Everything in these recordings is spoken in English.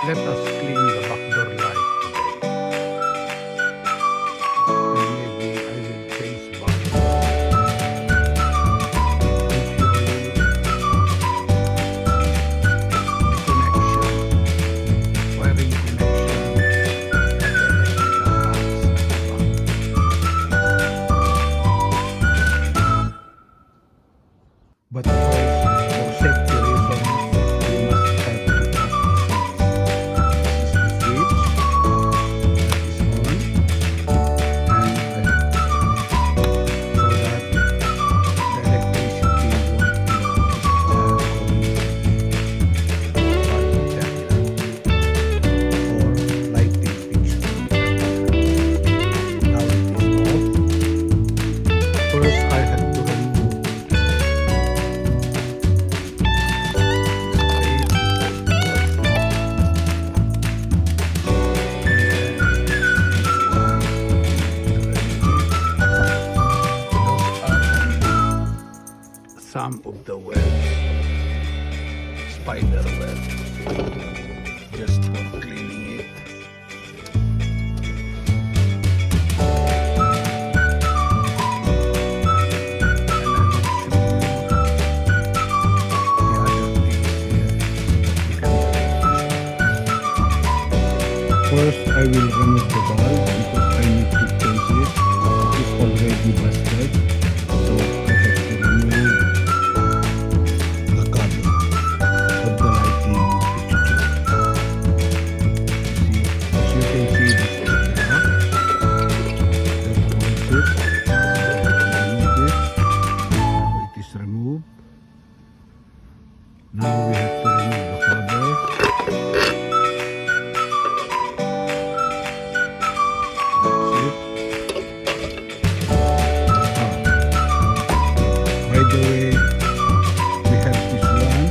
Let us clean the backdoor light today. And maybe I will change back. Connection, wiring connection, and the electrical box. But first, for safety reasons, we must have to off the switch. This is the switch that is on, and I have to so that the electricity won't flow or lighting fixture. Now it is off. First, I have to remove some of the webs, spider web, just for cleaning it. First, I will remove the bulb because I need to change it. It is already busted, so I have to remove the cover of the lighting fixture. As you can see, this is the lock. That holds it. Now it is removed. Now we have to remove the cover. By the way, we have this one.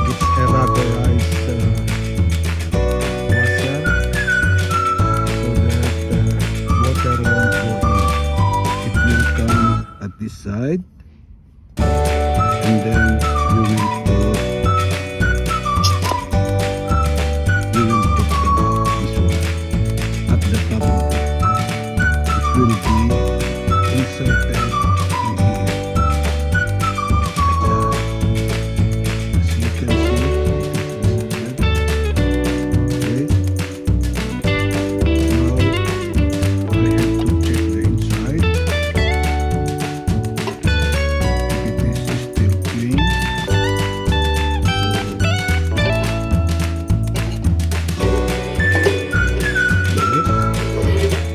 It's a rubberized washer so that water won't go in. It will come at this side, and then you will put this one at the top of it. It will be inserted in here. As you can see, it is inserted. Now I have to check the inside. If it is still clean.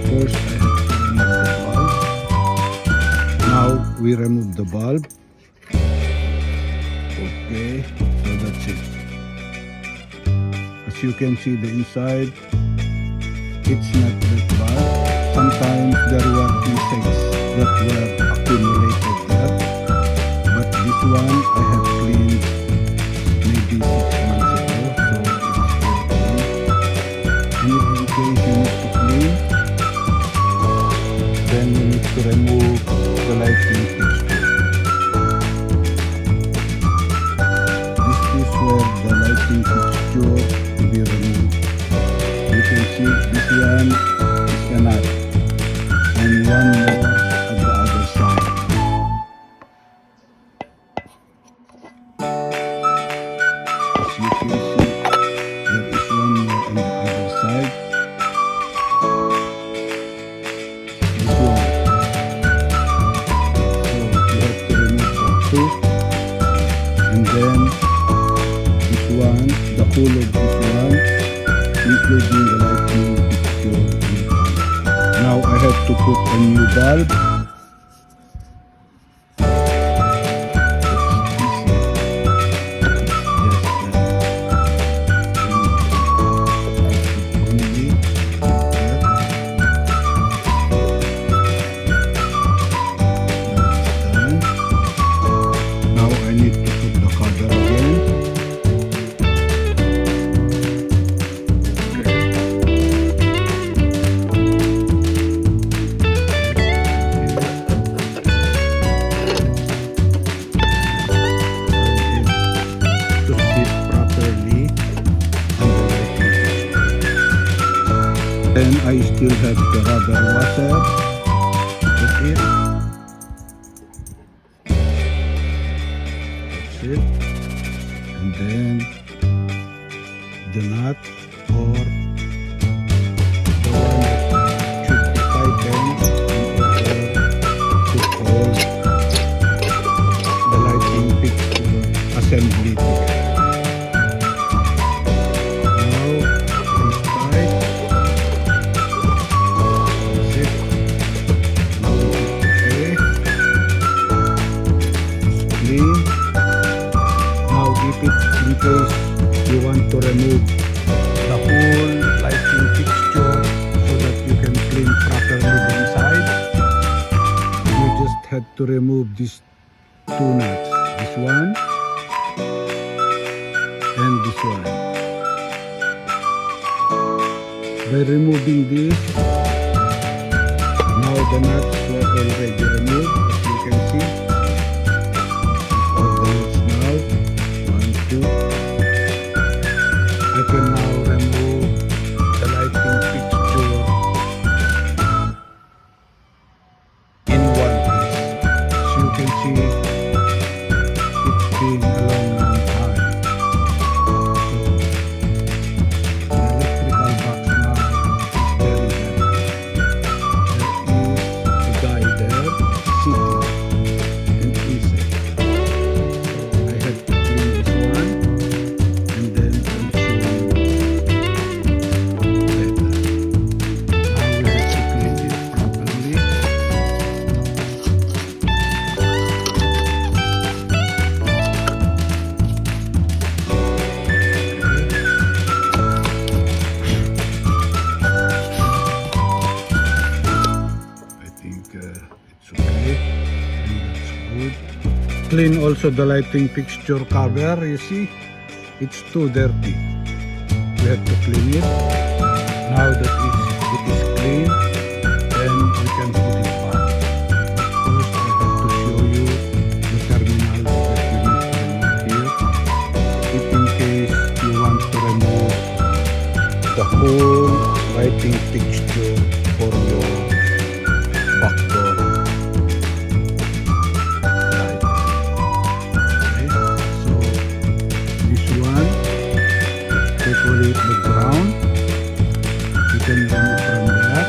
First I have to remove the bulb. Now we remove the bulb. Okay, so that's it. As you can see the inside, it's not that bad. Sometimes there were insects that were accumulated there. But this one I have cleaned maybe 6 months ago, so it's still clean. And if in case you need to clean, then you need to remove the lighting fixture. This is where the lighting fixture will be removed. You can see this one is the nut and one more at the other side. As you can see, there is one more on the other side. This one. So you have to remove the two, and then this one, the whole of this one, including the lighting fixture will come. Now I have to put a new bulb. Now I need to put the cover again. Okay. Then I still have the rubber washer. Put it. That's it. And then the nut or the one that should be tightened in order to hold the lighting fixture assembly together. Now it's tight. That's it. Now it's okay. It's clean. Now if it in case you want to remove the whole lighting fixture so that you can clean properly the inside, you just have to remove these two nuts, this one and this one. By removing this, now the nuts were already removed, as you can see. All the nuts now, 1, 2. I can now remove the lighting fixture in one piece. As you can see, it's been a long time. So the electrical box now is very heavy. There is a guy there sitting and inside. So I had to clean this one and then I'll show you later. Now we have to clean it properly. I think it's okay and that's good. Clean also the lighting fixture cover. You see, it's too dirty. We have to clean it. Now that it is clean, then we can put it back. But first, I have to show you the terminals that we need to remove here. If in case you want to remove the whole lighting fixture for your backdoor light. Okay, so this one, they call it the ground. You can remove from there.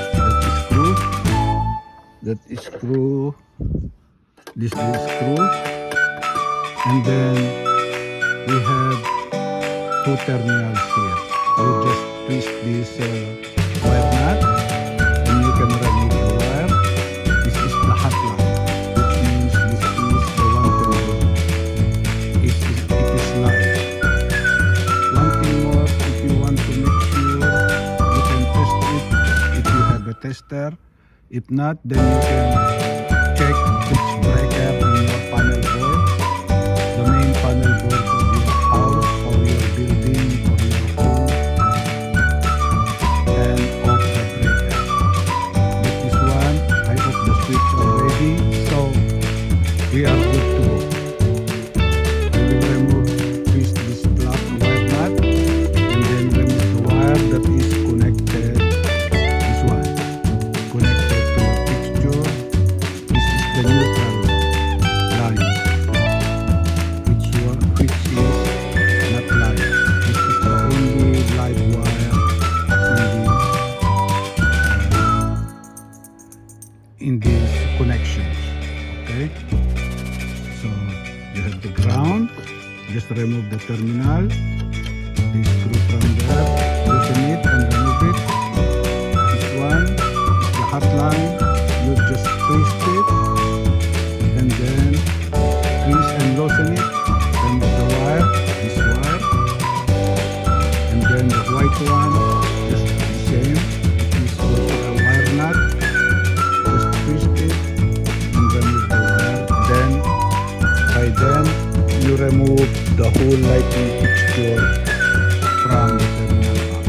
That is screw. This is screw. And then we have two terminals here. You just twist this wire nut and you can remove the wire. This is the hot line, which means this is the one terminal. It is live. One thing more, if you want to make sure, you can test it if you have a tester. If not, then you can check which breaker in your panel board, the main panel board of your house or your building or your home, and off the breaker. With this one, I off the switch already, so we are good to go. I will remove this black wire nut and then remove the wire that is connected. This one connected to the fixture. This is the neutral line, which is not live. This is the only live wire in these connections. Okay, so you have the ground. Just remove the terminal. This screw from there, loosen it and remove it. This one is the hot line. You just twist it and then twist and loosen it. Remove the wire, this wire, and then the white one, just the same. It is also a wire nut. Just twist it and remove the wire. Then by then you remove the whole lighting fixture from the terminal box.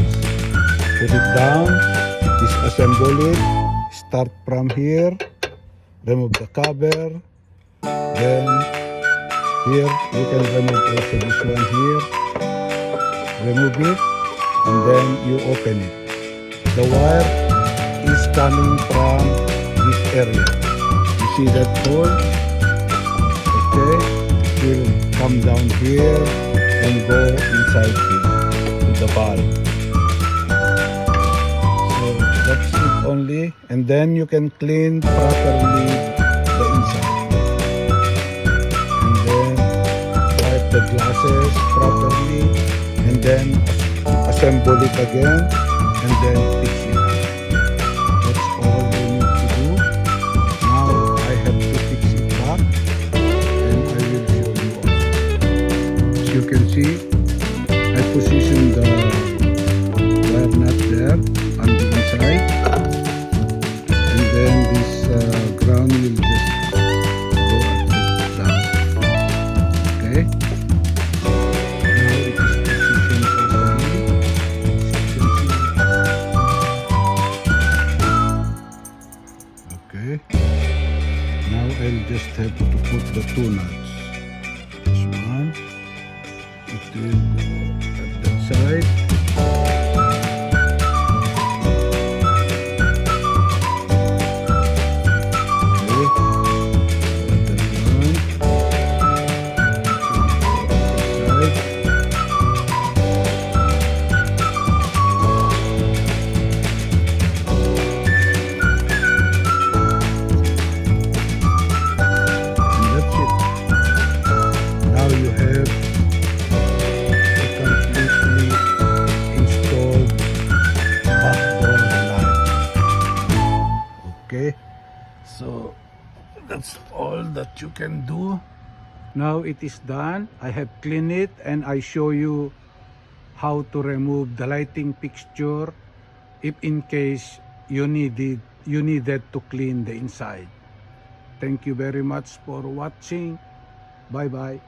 Put it down, disassemble it, start from here, remove the cover, then here you can remove also this one here, remove it, and then you open it. the wire is coming from this area. You see that hole? Okay, it will come down here and go inside here to the bulb. So that's it only, and then you can clean properly the inside, and then wipe the glasses properly, and then assemble it again, and then fix it. That's all you need to do. Now I have to fix it back, and I will show you also. As you can see, I positioned the wire nut there on the inside, and then this ground will just go at the down. Okay. Now it is positioned properly. As you can see. Okay. Now I'll just have to put the two nuts. This one. It will go at that side. Okay, so that's all that you can do. Now it is done. I have cleaned it, and I show you how to remove the lighting fixture if in case you needed to clean the inside. Thank you very much for watching. Bye bye.